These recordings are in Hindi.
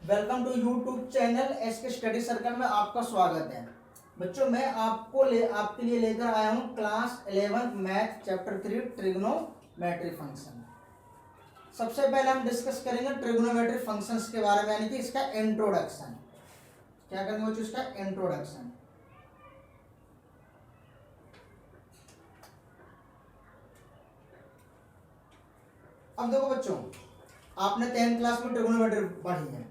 Welcome to YouTube channel SK study circle में आपका स्वागत है। बच्चों मैं आपके लिए लेकर आया हूं class 11 math chapter 3 trigonometry function. सबसे पहले हम डिस्कस करेंगे ट्रिग्नोमेट्री फंक्शंस के बारे में, यानी कि इसका इंट्रोडक्शन। क्या करेंगे बच्चों? इसका इंट्रोडक्शन। अब देखो बच्चों, आपने 10th क्लास में ट्रिग्नोमेट्री पढ़ी है।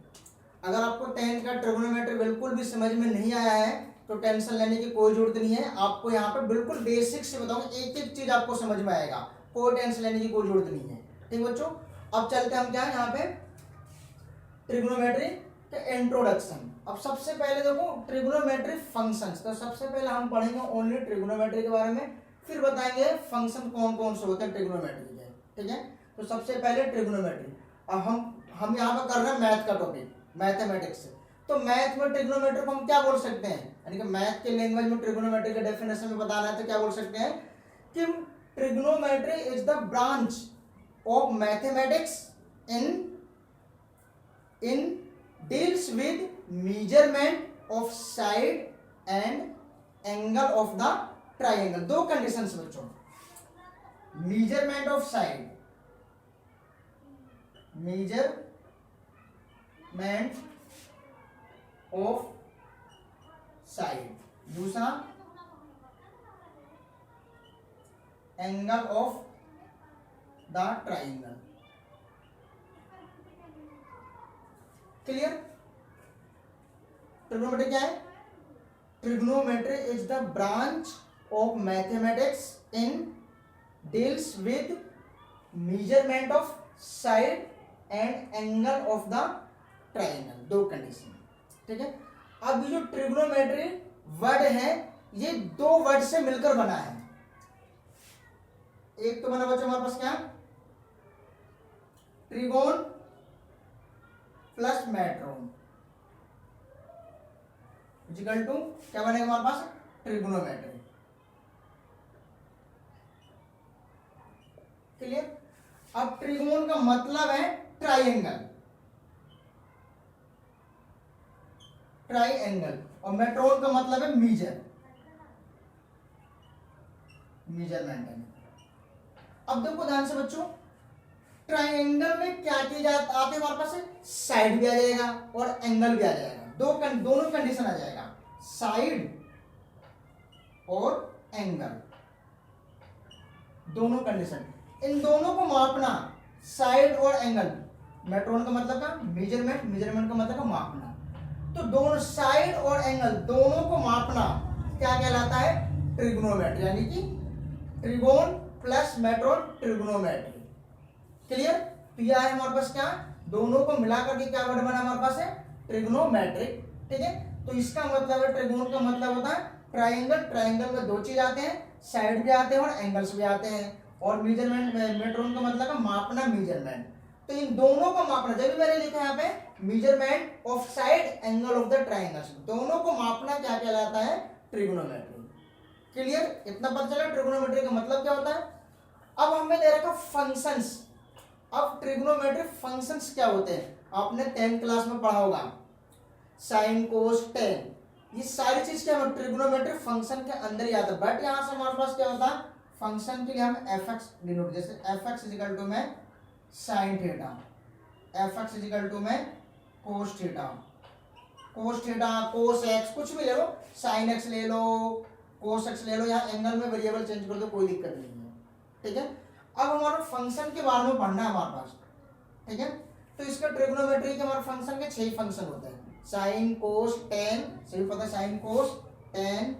अगर आपको 10th का ट्रिग्नोमेट्री बिल्कुल भी समझ में नहीं आया है तो टेंशन लेने की कोई जरूरत नहीं है। आपको यहाँ पे बिल्कुल बेसिक से बताऊंगा, एक एक चीज आपको समझ में आएगा, कोई टेंशन लेने की कोई जरूरत नहीं है। ठीक बच्चों, अब चलते हैं हम क्या है यहाँ पे ट्रिग्नोमेट्री के इंट्रोडक्शन। अब सबसे पहले देखो ट्रिग्नोमेट्री फंक्शंस, तो सबसे पहले हम पढ़ेंगे ओनली ट्रिग्नोमेट्री के बारे में, फिर बताएंगे फंक्शन कौन कौन से होते हैं ट्रिग्नोमेट्री के। ठीक है, तो सबसे पहले ट्रिग्नोमेट्री। अब हम यहाँ पे कर रहे हैं मैथ का टॉपिक, मैथमेटिक्स। तो मैथ में ट्रिग्नोमेट्री को हम क्या बोल सकते हैं, यानी कि मैथ के लैंग्वेज में ट्रिग्नोमेट्री के डेफिनेशन में बताना है तो क्या बोल सकते हैं कि trigonometry is the branch of mathematics in deals with measurement of side and angle of the triangle. दो कंडीशंस बच्चों, measurement of side, measurement of side, दूसरा angle of the triangle. Clear? Trigonometry क्या है? Trigonometry is the branch of mathematics in deals with measurement of side and angle of the triangle. दो कंडीशन। ठीक है, अब ये जो ट्रिग्नोमेट्री वर्ड है ये दो वर्ड से मिलकर बना है। एक तो बना बच्चों हमारे पास क्या, ट्रिगोन प्लस मेट्रोन इक्वल टू क्या बनेगा हमारे पास, ट्रिग्नोमेट्री। क्लियर? अब ट्रिगोन का मतलब है ट्राइंगल, ट्राइंगल, और मेट्रोन का मतलब है मेजरमेंट। अब देखो ध्यान से बच्चों, ट्राइंगल में क्या चीज आते हैं हमारे पास, साइड भी आ जाएगा और एंगल भी आ जाएगा। दोनों कंडीशन आ जाएगा, साइड और एंगल, दोनों कंडीशन। इन दोनों को मापना, साइड और एंगल, मेट्रोन का मतलब का मेजरमेंट का मतलब का मापना। तो दोनों साइड और एंगल दोनों को मापना क्या कहलाता है, ट्रिग्नोमेट्री, यानी कि ट्रिगोन प्लस मेट्रोन ट्रिग्नोमेट्री। क्लियर? तो यह है हमारे पास क्या, दोनों को मिलाकर के क्या वर्ड बना हमारे पास है, ट्रिग्नोमेट्रिक। ठीक है, तो इसका मतलब है ट्रिगोन का मतलब होता है ट्राइंगल, ट्राइंगल में दो चीज आते हैं, साइड भी आते हैं और एंगल्स भी आते हैं, और मेजरमेंट, मेट्रोन का मतलब है मापना, मेजरमेंट। तो इन दोनों को मापना, जब भी मैंने लिखा है यहाँ पे measurement of side angle of the triangles, दोनों को मापना क्या कहलाता है, ट्रिग्नोमेट्री। क्लियर? इतना पता चला ट्रिग्नोमेट्री का मतलब क्या होता है। अब हमें दे रखा फंक्शंस। अब ट्रिग्नोमेट्री फंक्शंस क्या होते हैं, आपने 10th क्लास में पढ़ा होगा, साइन कोस टेन, ये सारी चीज क्या है ट्रिग्नोमेट्री फंक्शन के अंदर ही आता है। बट यहां से हमारे पास क्या होता है, फंक्शन के लिए हम एफ एक्स डिनोट, जैसे एफ एक्स इजिकल टू में sine theta, f x equal to में कोस थीटा, कोस एक्स, कुछ भी ले लो, साइन एक्स ले लो, कोस एक्स ले लो, यहाँ एंगल में वेरिएबल चेंज कर दो, कोई दिक्कत नहीं है। ठीक है, अब हमारा फंक्शन के बारे में पढ़ना है हमारे पास। ठीक है, तो इसका ट्रिग्नोमेट्री के हमारे फंक्शन के 6 फंक्शन होते हैं, साइन कोस टेन, सभी पता है, साइन कोस टेन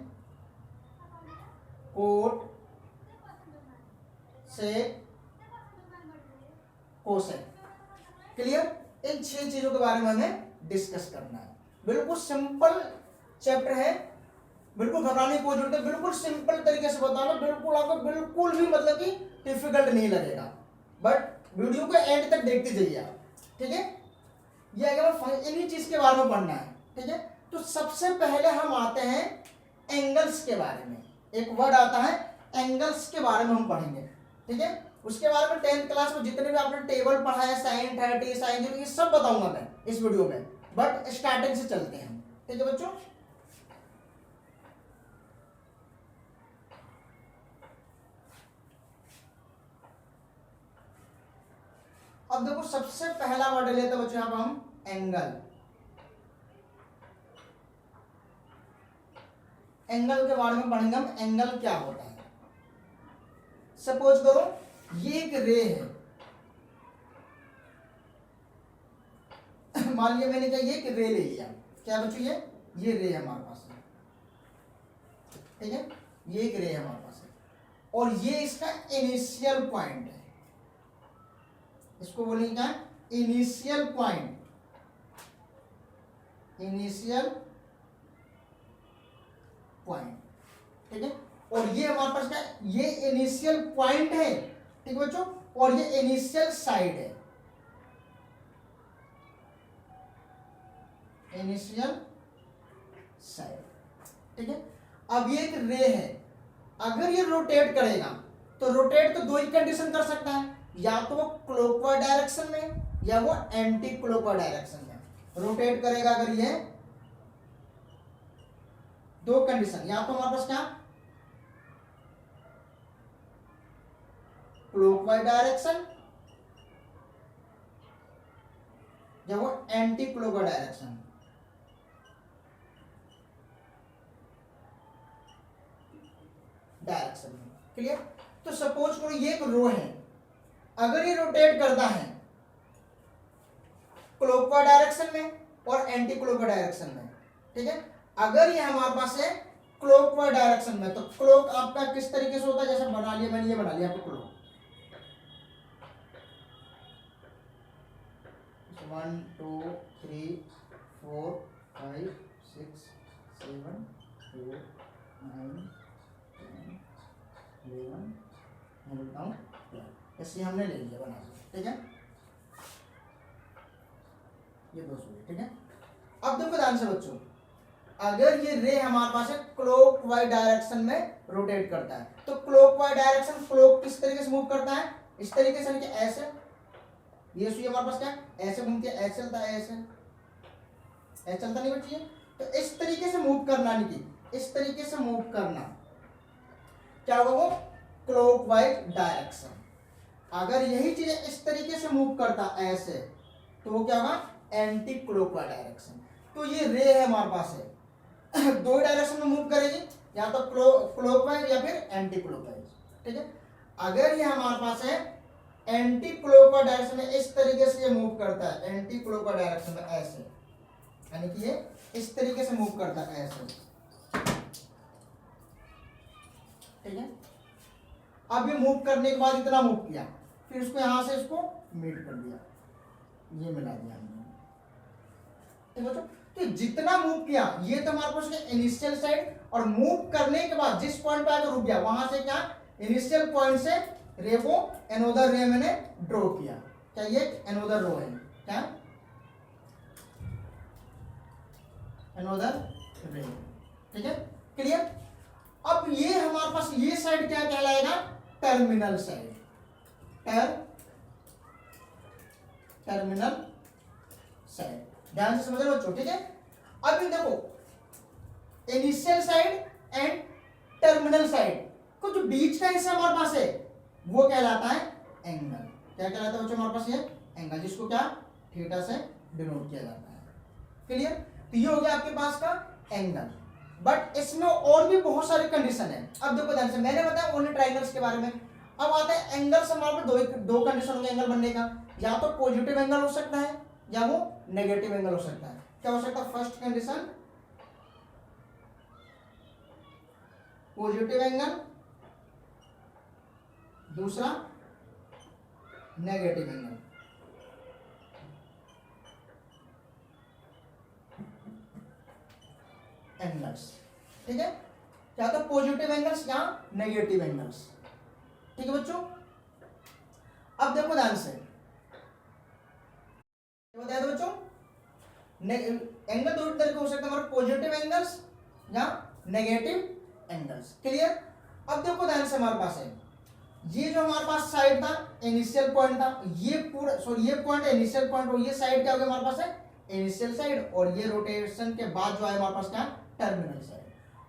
कोट से कोसेक। क्लियर? इन 6 चीजों के बारे में हमें डिस्कस करना है। बिल्कुल सिंपल चैप्टर है, बिल्कुल घबराने की कोई जरूरत है, बिल्कुल सिंपल तरीके से बताना, बिल्कुल आपको बिल्कुल भी मतलब कि डिफिकल्ट नहीं लगेगा। बट वीडियो को एंड तक देखते जाइए आप। ठीक है, ये अगर इन्हीं चीज के बारे में पढ़ना है। ठीक है, तो सबसे पहले हम आते हैं एंगल्स के बारे में। एक वर्ड आता है एंगल्स के बारे में हम पढ़ेंगे। ठीक है, उसके बारे में 10th क्लास में जितने भी आपने टेबल पढ़ा है, साइन 30, साइन 0, ये सब बताऊंगा मैं इस वीडियो में। बट स्टार्टिंग से चलते हैं, ठीक है बच्चों। अब देखो सबसे पहला वर्ड लेते हैं बच्चों, यहां पर हम एंगल। एंगल के बारे में पढ़ेंगे हम, एंगल क्या होता है। सपोज करो ये एक रे है, मान लिया मैंने क्या ये एक रे ले लिया, क्या बच्चों ये रे है हमारे पास, ठीक है, ये एक रे है हमारे पास है, और ये इसका इनिशियल पॉइंट है, इसको बोलेंगे क्या, इनिशियल पॉइंट, इनिशियल पॉइंट, ठीक है। और ये हमारे पास क्या, ये इनिशियल पॉइंट है, ठीक है बच्चों, और ये इनिशियल साइड है, इनिशियल साइड, ठीक है। अब ये एक रे है, अगर ये रोटेट करेगा तो रोटेट तो दो ही कंडीशन कर सकता है, या तो वो क्लॉकवाइज डायरेक्शन में या वो एंटी क्लॉकवाइज डायरेक्शन में रोटेट करेगा। अगर ये दो कंडीशन, या तो हमारे पास क्या क्लॉकवाइज डायरेक्शन या वो एंटी क्लॉकवाइज डायरेक्शन, डायरेक्शन में, क्लियर। तो सपोज करो ये एक रो है, अगर ये रोटेट करता है क्लॉकवाइज डायरेक्शन में और एंटी क्लॉकवाइज डायरेक्शन में, ठीक है। अगर ये हमारे पास है क्लॉकवाइज डायरेक्शन में, तो क्लॉक आपका किस तरीके से होता है, जैसे बना लिया मैंने, ये बना लिया आपको क्लॉक, 1 2 3 4 5 6 7 8 9 ऐसे हमने ले लिया बना लिया, ठीक है, ये दो सूर्य, ठीक है। अब देखो ध्यान से बच्चों, अगर ये रे हमारे पास है क्लॉकवाइज डायरेक्शन में रोटेट करता है, तो क्लॉकवाइज डायरेक्शन, क्लॉक किस तरीके से मूव करता है, इस तरीके से, ऐसे, ये सुई हमारे पास क्या ऐसे घूमती है, ऐसे चलता है, ऐसे चलता नहीं बच्ची, तो इस तरीके से मूव करना, नहीं की इस तरीके से मूव करना, क्या होगा वो क्लॉकवाइज डायरेक्शन। अगर यही चीज इस तरीके से मूव करता ऐसे, तो वो क्या होगा एंटी क्लॉकवाइज डायरेक्शन। तो ये रे है हमारे पास है दो डायरेक्शन में मूव करेगी, या तो क्लॉकवाइज या फिर एंटी क्लॉकवाइज, ठीक है। अगर ये हमारे पास है एंटी क्लॉकवाइज डायरेक्शन में, इस तरीके से ये मूव करता है एंटी क्लॉकवाइज डायरेक्शन में ऐसे, यानी कि ये इस तरीके से मूव करता है ऐसे, ठीक है। अब ये मूव करने के बाद इतना मूव किया, फिर उसको यहां से इसको मीट कर दिया, ये मिला दिया हमने, ठीक है बच्चों। तो जितना मूव किया, ये तो हमारे पास इनिशियल साइड, और मूव करने के बाद जिस पॉइंट पे आकर रुक गया, वहां से क्या इनिशियल पॉइंट से रे को एनोदर रे मैंने ड्रॉ किया, क्या ये एनोदर रो है, क्या एनोदर रे, ठीक है, क्लियर। अब ये हमारे पास ये साइड क्या कहलाएगा, टर्मिनल साइड, टर्मिनल साइड, ध्यान से समझ लो बच्चों, ठीक है। अब देखो initial side and terminal side को जो बीच का हिस्सा हमारे पास है वो कहलाता है एंगल, क्या कहलाता है बच्चों हमारे पास ये एंगल, जिसको क्या थीटा से डिनोट किया जाता है, क्लियर। तो ये हो गया आपके पास का एंगल, बट इसमें और भी बहुत सारी कंडीशन है। अब देखो ध्यान से, मैंने बताया ओनली ट्राइंगल्स के बारे में, अब आता है एंगल्स हमारे पास दो कंडीशन होंगे एंगल बनने का, या तो पॉजिटिव एंगल हो सकता है या वो नेगेटिव एंगल हो सकता है। क्या हो सकता है, फर्स्ट कंडीशन पॉजिटिव एंगल, दूसरा नेगेटिव एंगल, एंगल्स, ठीक है, या तो पॉजिटिव एंगल्स या नेगेटिव एंगल्स, ठीक है बच्चों। अब देखो ध्यान से, बताया था बच्चों, एंगल दो तरह के हो सकते हैं हमारे, पॉजिटिव एंगल्स या नेगेटिव एंगल्स, क्लियर। अब देखो ध्यान से, हमारे पास है ये जो हमारे पास साइड था इनिशियल पॉइंट था, ये पूरा सॉरी ये पॉइंट इनिशियल पॉइंट, और ये साइड क्या हो गया हमारे पास है इनिशियल साइड और ये रोटेशन के बाद जो है हमारे पास क्या टर्मिनल साइड।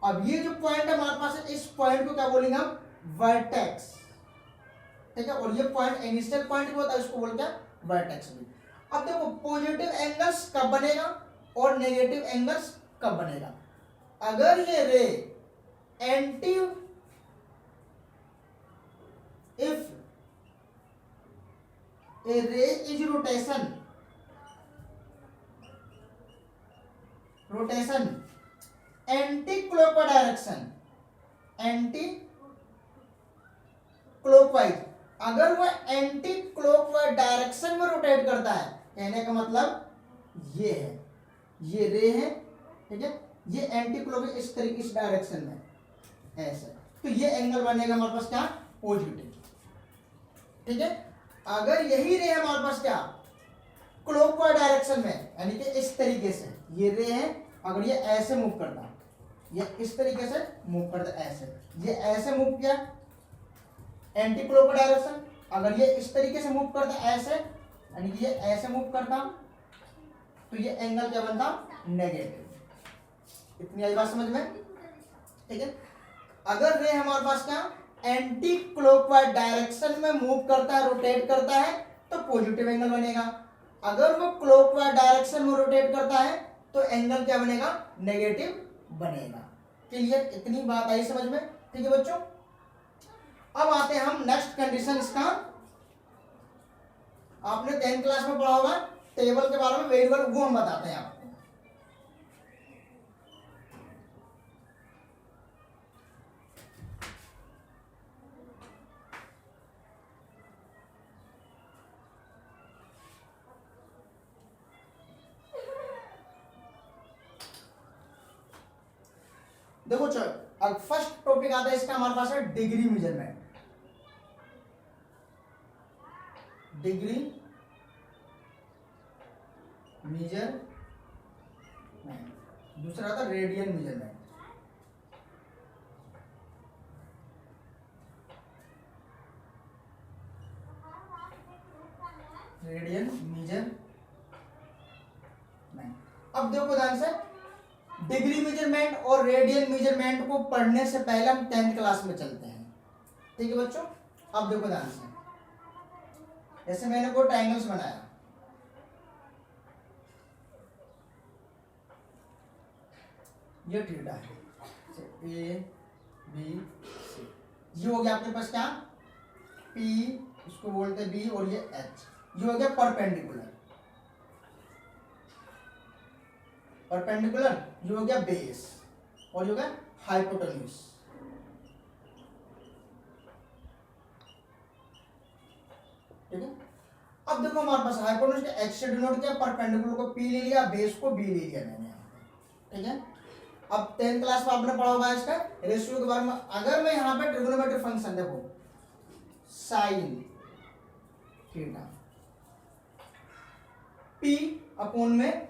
अब ये जो पॉइंट है हमारे पास है, इस पॉइंट को क्या बोलेंगे हम वर्टेक्स, ठीक है। और ये पॉइंट इनिशियल पॉइंट होता है, इसको बोलते हैं वर्टेक्स भी। अब देखो पॉजिटिव एंगल्स कब बनेगा और नेगेटिव एंगल्स कब बनेगा। अगर ये रे एंटी इफ ए रे is rotation anti clockwise direction, anti clockwise, अगर वह एंटी क्लॉकवाइज डायरेक्शन में रोटेट करता है, कहने का मतलब ये है, ये रे है, ठीक है, ये एंटी क्लॉकवाइज इस तरीके इस डायरेक्शन में ऐसे, तो ये एंगल बनेगा हमारे पास क्या पॉजिटिव, ठीक है। अगर यही रे हमारे पास क्या क्लॉकवाइज डायरेक्शन में, यानी कि इस तरीके से ये रे है, अगर ये ऐसे मूव करता, ये इस तरीके से मूव करता ऐसे, ये ऐसे मूव किया एंटी क्लॉकवाइज डायरेक्शन, अगर ये इस तरीके से मूव करता ऐसे, यानी कि ये ऐसे मूव करता, तो ये एंगल क्या बनता नेगेटिव। इतनी आई बात समझ में, ठीक है। अगर रे हमारे पास क्या एंटी क्लॉकवाइज डायरेक्शन में मूव करता है, रोटेट करता है, तो पॉजिटिव एंगल बनेगा। अगर वो क्लॉकवाइज डायरेक्शन में रोटेट करता है तो एंगल क्या बनेगा नेगेटिव बनेगा। क्लियर, इतनी बात आई समझ में, ठीक है बच्चों। अब आते हैं हम नेक्स्ट कंडीशन इसका, आपने 10th क्लास में पढ़ा होगा टेबल के बारे में, वेरिएबल वो हम बताते हैं आपको। देखो चलो, अब फर्स्ट टॉपिक आता है इसका हमारे पास है डिग्री मेजरमेंट, डिग्री मेजरमेंट। दूसरा आता रेडियन मेजरमेंट, रेडियन मेजरमेंट। अब देखो ध्यान से, डिग्री मेजरमेंट और रेडियन मेजरमेंट को पढ़ने से पहले हम 10th क्लास में चलते हैं, ठीक है बच्चों। अब देखो ध्यान से, जैसे मैंने कोई ट्रायंगल्स बनाया, ये थीटा है, ए बी सी, ये हो गया आपके पास क्या पी, इसको बोलते हैं बी, और ये एच, ये हो गया परपेंडिकुलर, परपेंडिकुलर, ये हो गया बेस, और ये हो गया हाइपोटेन्यूज। ठीक है। अब देखो हमारे पास हाइपोटेन्यूज के एक्स से डिनोट किया, परपेंडिकुलर को पी ले लिया, बेस को बी ले लिया मैंने यहाँ पे, ठीक है। अब 10th क्लास में आपने पढ़ा होगा इसका रेशियो के बारे में। अगर मैं यहाँ पे ट्रिग्नोमेट्रिक फंक्शन देखो साइन थीटा पी अपॉन में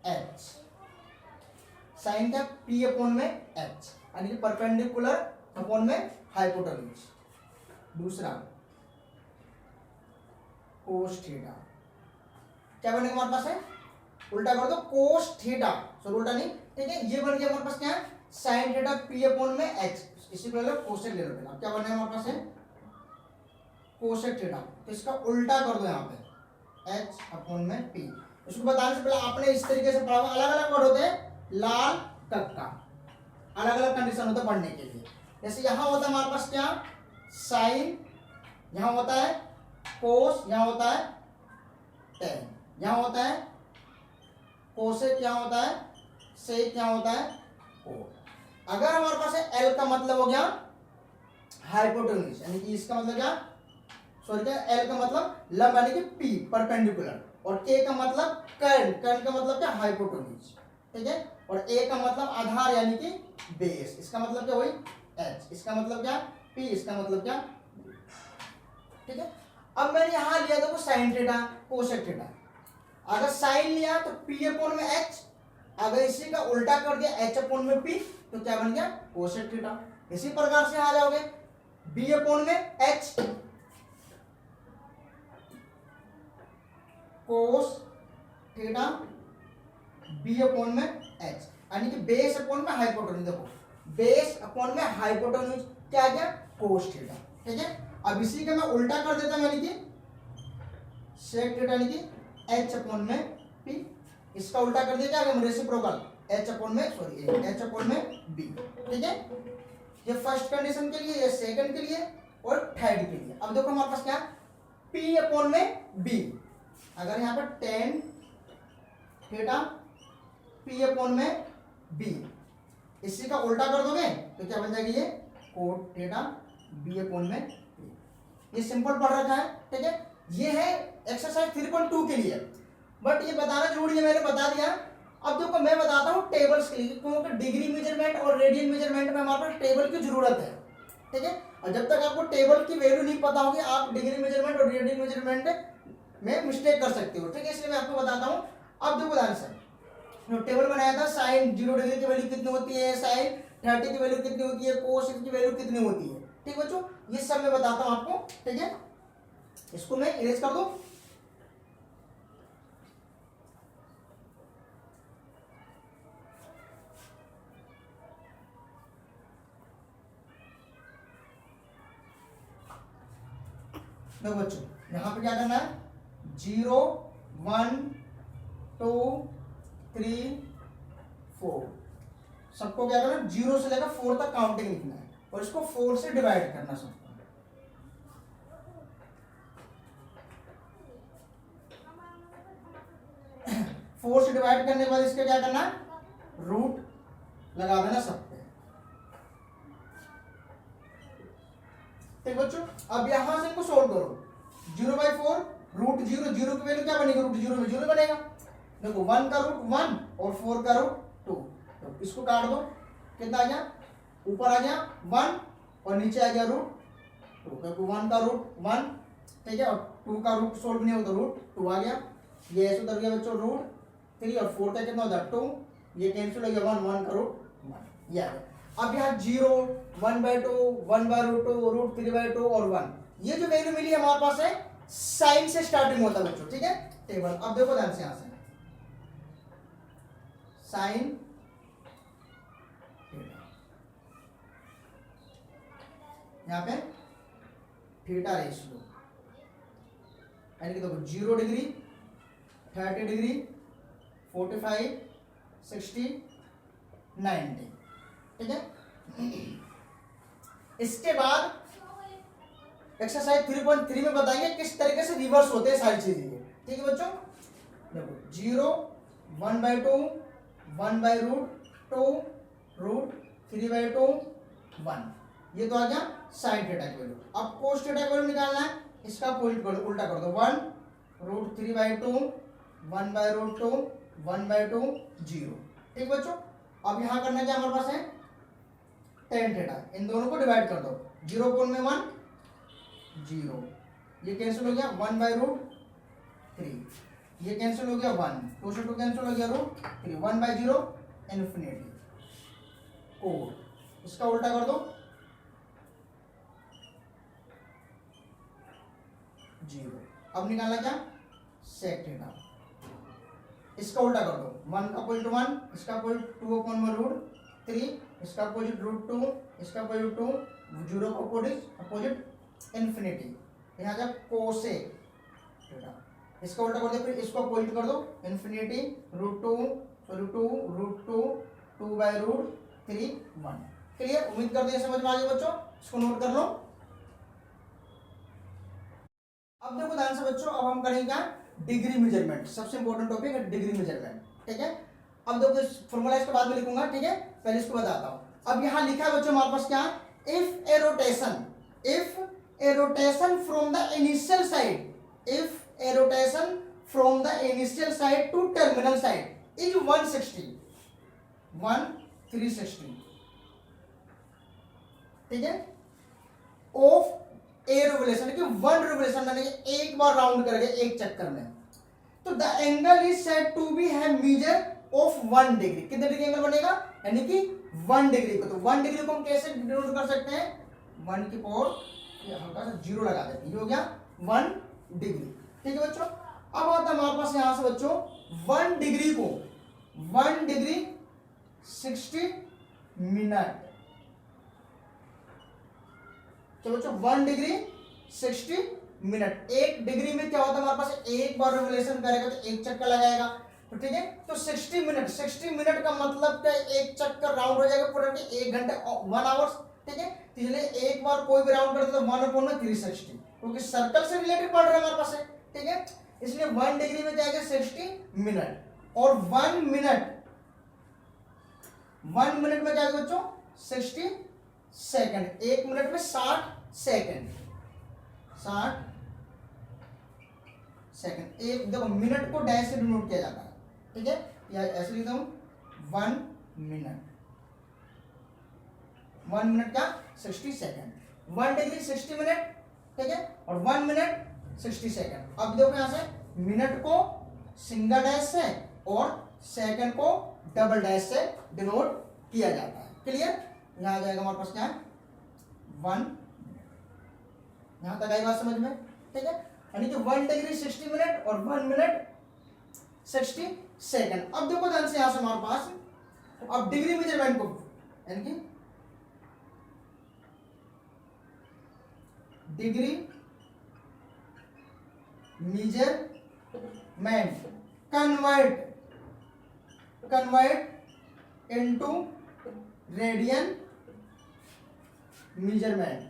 एच, साइन का पी अपॉन में एच, यानी कि परपेंडिकुलर अपॉन में हाइपोटेन्यूज। दूसरा कोस थीटा, क्या बनेगा हमारे पास है, उल्टा कर दो कोस थीटा, सॉरी उल्टा नहीं, ठीक है। ये बन गया हमारे पास क्या है साइन थीटा पी अपॉन में एच, इसी को ले लो कोसेक ले लो, क्या बनेगा हमारे पास है कोसेक थीटा, तो इसका उल्टा कर दो यहाँ पे एच अपॉन में पी। इसको बताने से पहले आपने इस तरीके से पढ़ा, अलग अलग वर्ड होते हैं, लाल कक्का, अलग अलग कंडीशन होता है पढ़ने के लिए। जैसे यहाँ होता है हमारे पास क्या साइन, यहाँ होता है कोस, यहाँ होता है टेन, यहाँ होता है कोसेक, यहाँ होता है सेक, यहाँ होता है कोट। अगर हमारे पास है एल का मतलब हो गया हाइपोटेन्यूज, यानी कि इसका मतलब क्या सॉरी क्या एल का मतलब लंब यानी कि पी परपेंडिकुलर, और के का मतलब कर्ण, कर्ण का मतलब क्या हाइपोटेन्यूज, ठीक है। और ए का मतलब आधार यानी कि बेस, इसका मतलब क्या वही एच, इसका मतलब क्या पी, इसका मतलब क्या, ठीक है। अब मैंने यहां लिया देखो साइन थीटा कोसेक थीटा, अगर साइन लिया तो पी अपॉन में एच, अगर इसी का उल्टा कर दिया एच अपॉन में पी, तो क्या बन गया कोसेक थीटा। इसी प्रकार से आ जाओगे बी अपॉन में h cos theta b upon में एच, यानी कि बेस अपॉन में हाइपोटेन्यूज। देखो बेस अपॉन में हाइपोटेन्यूज क्या आ गया, कोस थीटा। ठीक है, अब इसी का मैं उल्टा कर देता हूं, यानी कि सेक थीटा यानी कि एच अपॉन में पी। इसका उल्टा कर दिया क्या, रेसिप्रोकल एच अपॉन में सॉरी एच अपॉन में बी। ठीक है, ये फर्स्ट कंडीशन के लिए, ये सेकंड के लिए और थर्ड के लिए। अब देखो हमारे पास क्या, पी अपॉन में बी। अगर यहाँ पर टेन थीटा पी अपॉन में बी, इसी का उल्टा कर दोगे तो क्या बन जाएगी, ये कोट थीटा बी अपॉन में बी। ये सिंपल पढ़ रखा है। ठीक है, ये है एक्सरसाइज 3.2 के लिए, बट ये बताना जरूरी है, मैंने बता दिया। अब देखो मैं बताता हूँ टेबल्स के लिए, क्योंकि डिग्री मेजरमेंट और रेडियन मेजरमेंट में हमारे पास टेबल की जरूरत है। ठीक है, और जब तक आपको टेबल की वैल्यू नहीं पता होगी, आप डिग्री मेजरमेंट और रेडियन मेजरमेंट में मिस्टेक कर सकते हो। ठीक है, इसलिए मैं आपको बताता हूँ। अब देखो आंसर, जो टेबल बनाया था, साइन 0 डिग्री की वैल्यू कितनी होती है, साइन 30 की वैल्यू कितनी होती है, कोस की वैल्यू कितनी होती है। ठीक बच्चों, ये सब मैं बताता हूँ आपको। ठीक है, इसको मैं इरेज कर दूं। देखो बच्चों, यहां पे क्या करना है, 0 1 2 3 4, सबको क्या करना है, 0 से लेकर 4 तक काउंटिंग लिखना है और इसको 4 से डिवाइड करना सबको। 4 से डिवाइड करने के बाद इसका क्या करना है, रूट लगा देना सब पे। ठीक बच्चों, अब यहां से इनको सोल्व करो। 0/4 रूट 0, 0 की वैल्यू क्या बनेगी, रूट 0 में 0 बनेगा। देखो 1 का रूट 1 और 4 का रूट 2, तो इसको काट दो, कितना आ गया, ऊपर आ गया 1 और नीचे आ गया रूट 2, क्योंकि 1 का रूट 1, ठीक है, और 2 का रूट सोल्व नहीं हो तो रूट 2 आ गया। ये ऐसे उधर गया बच्चों, रूट 3 और 4 का कितना होता है 2, ये कैंसिल हो गया 1 का रूट 1, ये आ गया। अब यहाँ 0 1/2 1/√2 रूट 3/2 और 1, ये जो वैल्यू मिली हमारे पास है साइन से स्टार्टिंग होता है बच्चों। ठीक है, टेबल अब देखो ध्यान से, यहां से साइन यहां पे थीटा रेशियो, यानी कि देखो 0 डिग्री 30 डिग्री 45 60 90। ठीक है, इसके बाद एक्सरसाइज 3.3 में बताएंगे किस तरीके से रिवर्स होते हैं सारी चीजें। ठीक है बच्चों, देखो 0 1/2 1/√2 रूट 3/2 1, ये तो आ गया साइन थीटा की वैल्यू। अब कोस थीटा की वैल्यू निकालना है, इसका उल्टा कर दो, 1 रूट 3/2 1/√2 1/2 0। ठीक बच्चों, अब यहां करना क्या हमारे पास है, tan थीटा, इन दोनों को डिवाइड कर दो, 0 कोण में 1 0, ये कैंसिल हो गया 1/√3, ये कैंसिल हो गया 1, 2 से 2 कैंसिल हो गया √3, 1/0 इन्फिनिटी कोड, इसका उल्टा कर दो 0। अब निकालना क्या, सेक थीटा, इसका उल्टा कर दो, 1 का अपोजिट 1, इसका अपोजिट 2 अपॉन में √3, इसका अपोजिट √2, इसका अपोजिट 2, 0 का अपोजिट इन्फिनिटी, यहाँ जब कोसेक थीटा, इसका उल्टा कर दो, फिर इसको अपोजिट कर दो, इन्फिनिटी √2 2/√3 1। क्लियर, उम्मीद करते हैं समझ में आ गया बच्चों, इसको नोट कर लो। अब देखो ध्यान से बच्चों, अब हम करेंगे क्या, डिग्री मेजरमेंट, सबसे इंपॉर्टेंट टॉपिक है डिग्री मेजरमेंट। ठीक है, अब देखो इस फॉर्मूला इसके बाद में लिखूंगा। ठीक है, पहले इसको बताता हूं। अब यहां लिखा है बच्चों हमारे पास क्या, if a rotation from the initial side, if a rotation from the initial side to terminal side is 160 360, ठीक है, ऑफ ए रिवोल्यूशन, कि 1 रिवोल्यूशन, यानी एक बार राउंड करके एक चक्कर में, तो the angle is said to be have measure of 1 degree. कितने डिग्री एंगल बनेगा, यानी कि 1 डिग्री को, तो 1 डिग्री को हम कैसे डिनोट कर सकते हैं, 1 की पावर हल्का सा 0 लगा देते हैं, ये हो गया 1 डिग्री। ठीक है बच्चों, अब आता है हमारे पास पास यहां से बच्चों 1 डिग्री को 1 डिग्री 60 मिनट। तो बच्चों 1 डिग्री 60 मिनट। 1 डिग्री में क्या होता है हमारे पास, एक बार रिवोल्यूशन करेगा तो एक चक्कर लगाएगा, तो ठीक है। तो 60 मिनट, 60 मिनट का मतलब क्या, एक चक्कर राउंड हो जाएगा पूरा 1 घंटे 1 आवर्स, ठीक है। तो इसलिए एक बार कोई भी राउंड करते तो 1/360, क्योंकि सर्कल से रिलेटेड पढ़ रहे हैं हमारे पास है, ठीक है। इसलिए 1 डिग्री में जाएगा 60 मिनट, और 1 मिनट में जाएगा बच्चों 60 सेकंड। 1 मिनट में 60 सेकंड, 60 सेकंड। एक देखो मिनट को डैश से डिनोट किया जाता है, ठीक है, या ऐसे लिखता हूं 1 मिनट। 1 मिनट का 60 सेकंड, 1 डिग्री 60 मिनट, ठीक है, और 1 मिनट 60 सेकंड। अब देखो यहां से मिनट को सिंगल डैश से और सेकंड को डबल डैश से डिनोट किया जाता है। क्लियर? यहां आ जाएगा हमारे पास क्या है 1। यहां तक आई बात समझ में, ठीक है। यानी कि 1 डिग्री 60 मिनट और 1 मिनट 60 सेकंड। अब देखो ध्यान से यहां से हमारे पास, अब डिग्री मेजरमेंट को, यानी कि degree measurement convert into radian measurement.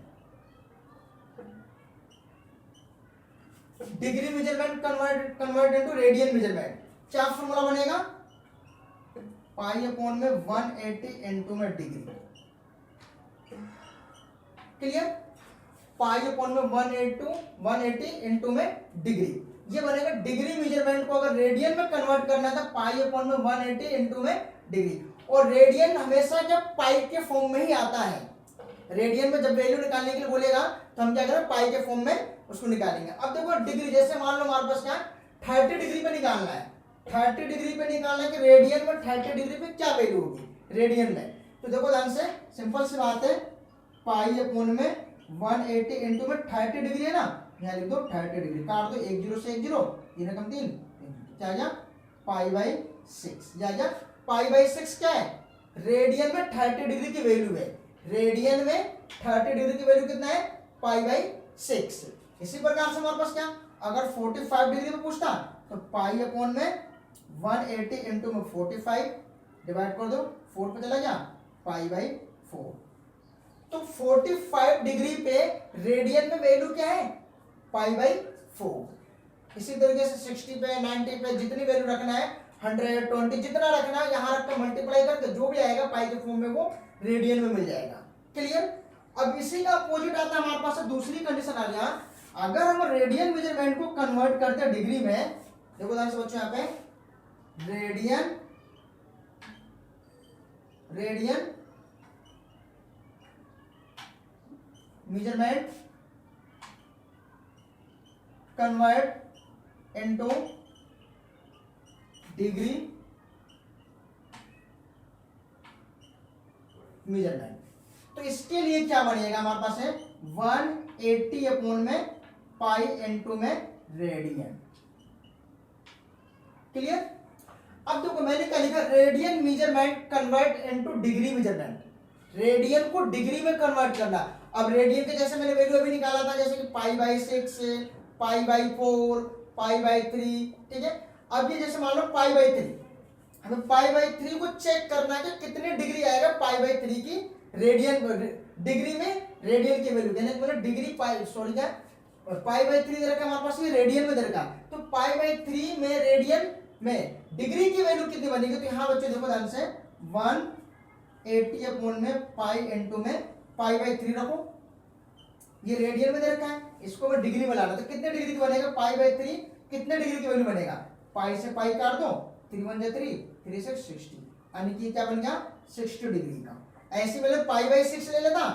Degree measurement convert into radian measurement. क्या फॉर्मूला बनेगा, पाई अपॉन में 180 इनटू में डिग्री। क्लियर? पाई अपॉन में 180 इनटू में डिग्री, ये बनेगा। डिग्री मेजरमेंट को अगर रेडियन में कन्वर्ट करना है तो पाई अपॉन में 180 इनटू में डिग्री। और रेडियन हमेशा जब पाई के फॉर्म में ही आता है। रेडियन में जब वैल्यू निकालने के लिए बोलेगा तो हम क्या करें, पाई के फॉर्म में उसको निकालेंगे। अब देखो डिग्री, जैसे मान लो हमारे पास क्या 30 डिग्री पे निकालना है, 30 डिग्री पे निकालना है कि रेडियन में 30 डिग्री पे क्या वैल्यू होगी रेडियन में। तो देखो ध्यान से, सिंपल सी बात है, पाई अपॉन में 180 इंटू में 30 डिग्री है ना, यहाँ लिख दो 30 डिग्री, काट दो 1 0 से 1 0, 3 रकम 3, क्या आ गया पाई/6। या पाई/6 क्या है, रेडियन में 30 डिग्री की वैल्यू है। रेडियन में 30 डिग्री की वैल्यू कितना है, पाई/6। इसी प्रकार से हमारे पास क्या, अगर 45 डिग्री में पूछता तो पाई अपॉन में 180 इंटू में 45 डिवाइड कर दो, 4 पे चला गया, पाई/4। तो 45 डिग्री पे रेडियन में वैल्यू क्या है, पाई/4। इसी तरीके से 60 पे 90 पे जितनी वैल्यू रखना है, 120 जितना रखना है, यहां रखकर मल्टीप्लाई करके जो भी आएगा पाई के फॉर्म में वो रेडियन में मिल जाएगा। क्लियर? अब इसी का अपोजिट आता है हमारे पास दूसरी कंडीशन आ गया, अगर हम रेडियन मेजरमेंट को कन्वर्ट करते हैं डिग्री में। देखो ध्यान से बच्चों, यहाँ पे radian measurement convert into degree measurement. तो इसके लिए क्या बनेगा हमारे पास है 180 अपॉन में पाई इनटू में रेडियन। क्लियर? अब देखो मैंने क्या लिखा, radian measurement convert into degree measurement. Radian को डिग्री में कन्वर्ट करना। अब रेडियन के जैसे मैंने वैल्यू अभी निकाला था, जैसे कि पाई/6, पाई/4, पाई/3, ठीक है। अब ये जैसे मान लो पाई/3, हमें पाई/3 को चेक करना है कि कितने डिग्री आएगा पाई/3 की रेडियन, डिग्री में रेडियन की वैल्यू देने मतलब डिग्री पाई, सॉरी क्या पाई/3 दे रखा है हमारे पास, ये रेडियन में दे रखा। तो पाई/3 में रेडियन में डिग्री की वैल्यू कितनी बनेगी, तो यहाँ बच्चों देखो ध्यान से 180 अपॉन में पाई इनटू में पाई/3 रखो, ये रेडियन में दे रखा है, इसको मैं डिग्री में लाना, तो कितने डिग्री की बनेगा पाई/3, कितने डिग्री की वैल्यू बनेगा, पाई से पाई काट दो, 3 1 3, 3 6 60, यानी कि क्या बन गया 60 डिग्री का। ऐसी वैल्यू पाई/6 ले लेता,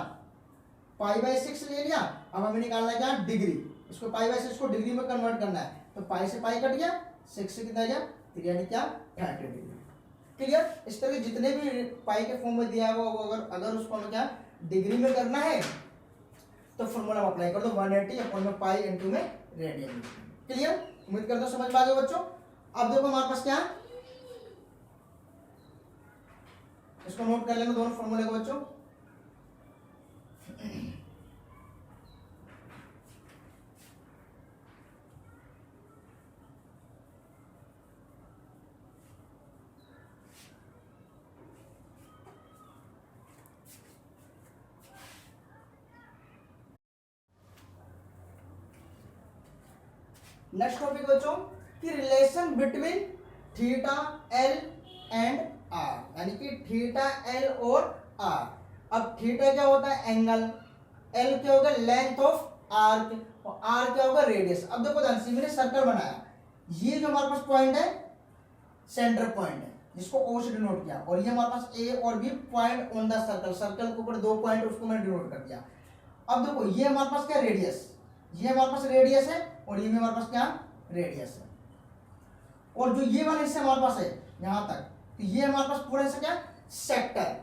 पाई/6 ले लिया। अब हमें निकालना क्या डिग्री, इसको पाई/6 को डिग्री में कन्वर्ट करना है, तो पाई से पाई कट गया, 6 से कितना गया 3, यानी क्या 30 डिग्री। क्लियर? इस तरह जितने भी पाई के फॉर्म में दिया है वो अगर उसको हमें क्या डिग्री में करना है तो फॉर्मूला अप्लाई कर दो 180 अपॉन में पाई इनटू में रेडियन। क्लियर? उम्मीद करता हूं समझ में आ गया बच्चों। अब देखो हमारे पास क्या है, इसको नोट कर लेंगे दोनों फॉर्मूले को बच्चों। नेक्स्ट टॉपिक बच्चों कि relation between theta l and r, यानी कि थीटा एल और आर। अब थीटा क्या होता है, एंगल, एल क्या होगा, लेंथ ऑफ आर्क, और आर क्या होगा, रेडियस। अब देखो ध्यान से, मैंने सर्कल बनाया, ये जो हमारे पास पॉइंट है सेंटर पॉइंट है जिसको ओ से डिनोट किया, और ये हमारे पास ए और b point on the circle, circle के ऊपर दो पॉइंट उसको मैंने डिनोट कर दिया। अब देखो ये हमारे पास क्या, रेडियस, ये हमारे पास रेडियस है, और ये हमारे पास क्या रेडियस है, और जो ये वाला हिस्सा हमारे पास है यहां तक, तो ये हमारे पास पूरा हिस्सा क्या, सेक्टर।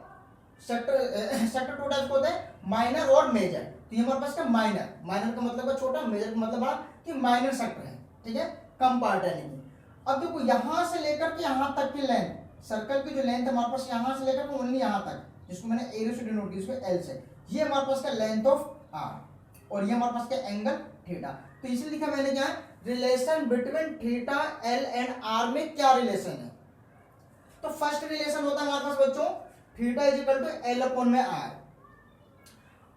सेक्टर टू टाइप होते हैं, माइनर और मेजर। तो ये हमारे पास क्या, माइनर, माइनर का मतलब है छोटा, मेजर का मतलब बड़ा, कि माइनर सेक्टर है, ठीक है, कम पार्ट है नहीं। अब देखो यहां से लेकर के यहां तक की लेंथ, सर्कल की जो लेंथ है हमारे पास यहां से लेकर के ओनली यहां तक, जिसको मैंने एरिया से डिनोट किया, इसको एल से, ये हमारे पास का लेंथ ऑफ आर, और ये हमारे पास क्या, एंगल थीटा। तो इसलिए लिखा मैंने क्या, relation between theta l and r में क्या रिलेशन है। तो फर्स्ट रिलेशन होता है हमारे पास बच्चों, theta is equal to l upon में आर।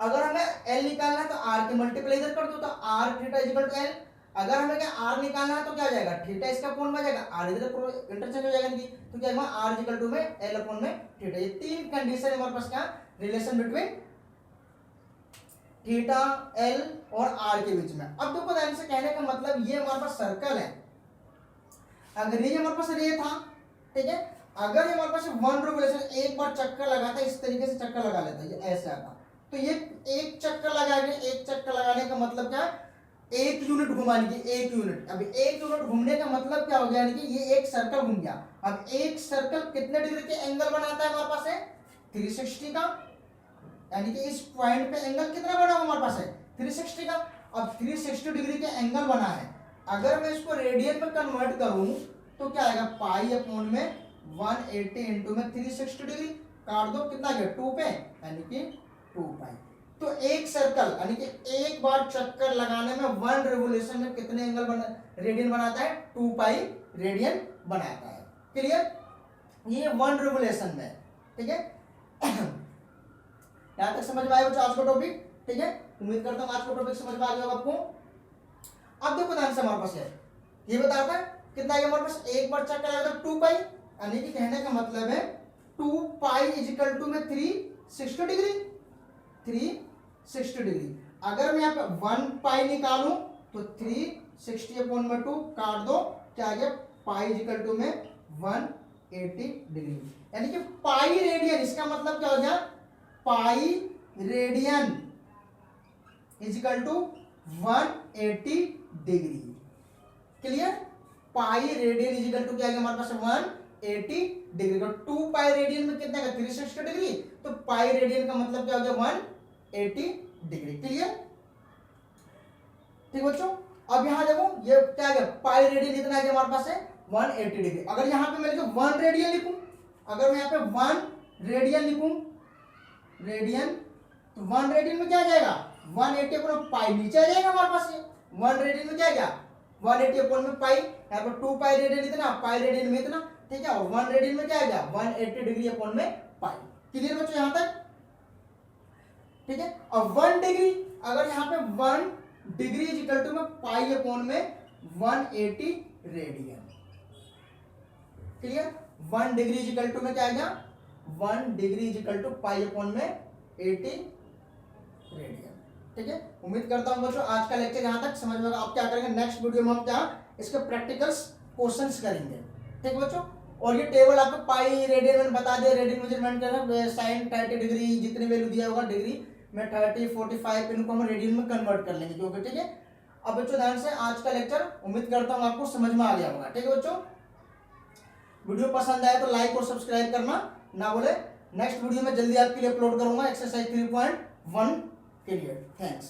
अगर हमें एल निकालना है तो आर के मल्टीप्लाई इधर कर दो, तो r theta is equal to l. अगर हमें क्या आर निकालना है तो क्या हो जाएगा, थीटा इसका अपॉन में जाएगा, आर इधर इंटरचेंज हो जाएगा इनकी, तो क्या होगा, आर इज इक्वल टू में एल अपॉन में थीटा। ये तीन कंडीशन हमारे पास क्या, रिलेशन बिटवीन थीटा एल और आर के बीच में। अब देखो ध्यान से, कहने का मतलब ये हमारे पास सर्कल है, अगर ये हमारे पास रे था, ठीक है, अगर ये हमारे पास वन रिवोल्यूशन एक बार चक्कर लगाता है, इस तरीके से चक्कर लगा लेता है, ये ऐसे आता, तो ये एक चक्कर लगाने, एक चक्कर लगाने का मतलब क्या, एक यूनिट घुमाने की, एक यूनिट। अब एक यूनिट घूमने का मतलब क्या हो गया, यानी कि ये एक सर्कल घूम गया। अब एक सर्कल कितने डिग्री के एंगल बनाता है हमारे पास है, 360 का, यानी कि इस पॉइंट पे एंगल कितना बना हमारे पास है, 360 का। अब 360 डिग्री के एंगल बना है, अगर मैं इसको रेडियन में कन्वर्ट करूं तो क्या आएगा, पाई अपॉन में 180 इंटू में 360 डिग्री, काट दो कितना गया, 2 पे, यानी कि 2 पाई। तो एक सर्कल यानी कि एक बार चक्कर लगाने में वन रिवोल्यूशन में कितने एंगल रेडियन बनाता है, 2 पाई रेडियन बनाता है। क्लियर, ये वन रिवोल्यूशन में, ठीक है। यहां तक समझ में आया बच्चों आज का टॉपिक, ठीक है, उम्मीद करता हूं आज का टॉपिक समझ में आ गया आपको। अब देखो ध्यान से, हमारे पास है ये बताता है कितना है हमारे पास, एक बार चक्कर लगाता है 2 पाई, यानी कि कहने का मतलब है 2 पाई इज इक्वल टू में 360 डिग्री, 360 डिग्री। अगर मैं यहाँ पे 1 पाई निकालूं तो 360 अपॉन में 2 काट दो, क्या आ गया, पाई इज इक्वल टू में 180 डिग्री, यानी कि पाई रेडियन, इसका मतलब क्या हो गया, pi radian is equal to 180 degree. Clear, pi radian is equal to क्या है हमारे पास, 180 डिग्री। तो 2 पाई रेडियन में कितना है, 360 डिग्री, तो पाई रेडियन का मतलब क्या हो गया, 180 डिग्री। क्लियर, ठीक बच्चों। अब यहां देखो ये क्या है, पाई रेडियन इतना है हमारे पास है 180 डिग्री। अगर यहां पे मैं 1 रेडियन लिखूं, अगर मैं यहां पे 1 रेडियन लिखूं, रेडियन, तो 1 रेडियन में क्या आ जाएगा, 180 अपॉन पाई, नीचे आ जाएगा हमारे पास ये 1 रेडियन में क्या आ गया, 180 अपॉन में पाई, यहाँ पर 2 पाई रेडियन इतना, पाई रेडियन में इतना, ठीक है, और 1 रेडियन में क्या आ गया, 180 डिग्री अपॉन में पाई। क्लियर बच्चों यहां तक, ठीक है। और 1 डिग्री, अगर यहाँ पे 1 डिग्री इज इक्वल टू में पाई अपॉन में 180 radian. Clear, 1 degree is equal to में क्या आ गया, 1 degree is equal to pi upon में 80 रेडियन। ठीक है, उम्मीद करता हूं बच्चों आज का लेक्चर यहां तक समझ में। आप क्या करेंगे, नेक्स्ट वीडियो में हम क्या इसके प्रैक्टिकल्स क्वेश्चंस करेंगे। ठीक है बच्चों, और ये टेबल आपको पाई रेडियन में बता दिया, रेडियन मेजरमेंट करना, साइन 30 डिग्री जितने वैल्यू दिया होगा डिग्री में 30 45 इनको हम रेडियन में कन्वर्ट कर लेंगे क्योंकि, ठीक है। अब बच्चों ध्यान से, आज का लेक्चर उम्मीद करता हूं आपको समझ में आ गया होगा। ठीक है बच्चों, वीडियो पसंद आए तो लाइक और सब्सक्राइब करना ना बोले। नेक्स्ट वीडियो में जल्दी आपके लिए अपलोड करूंगा एक्सरसाइज 3.1 के लिए। थैंक्स।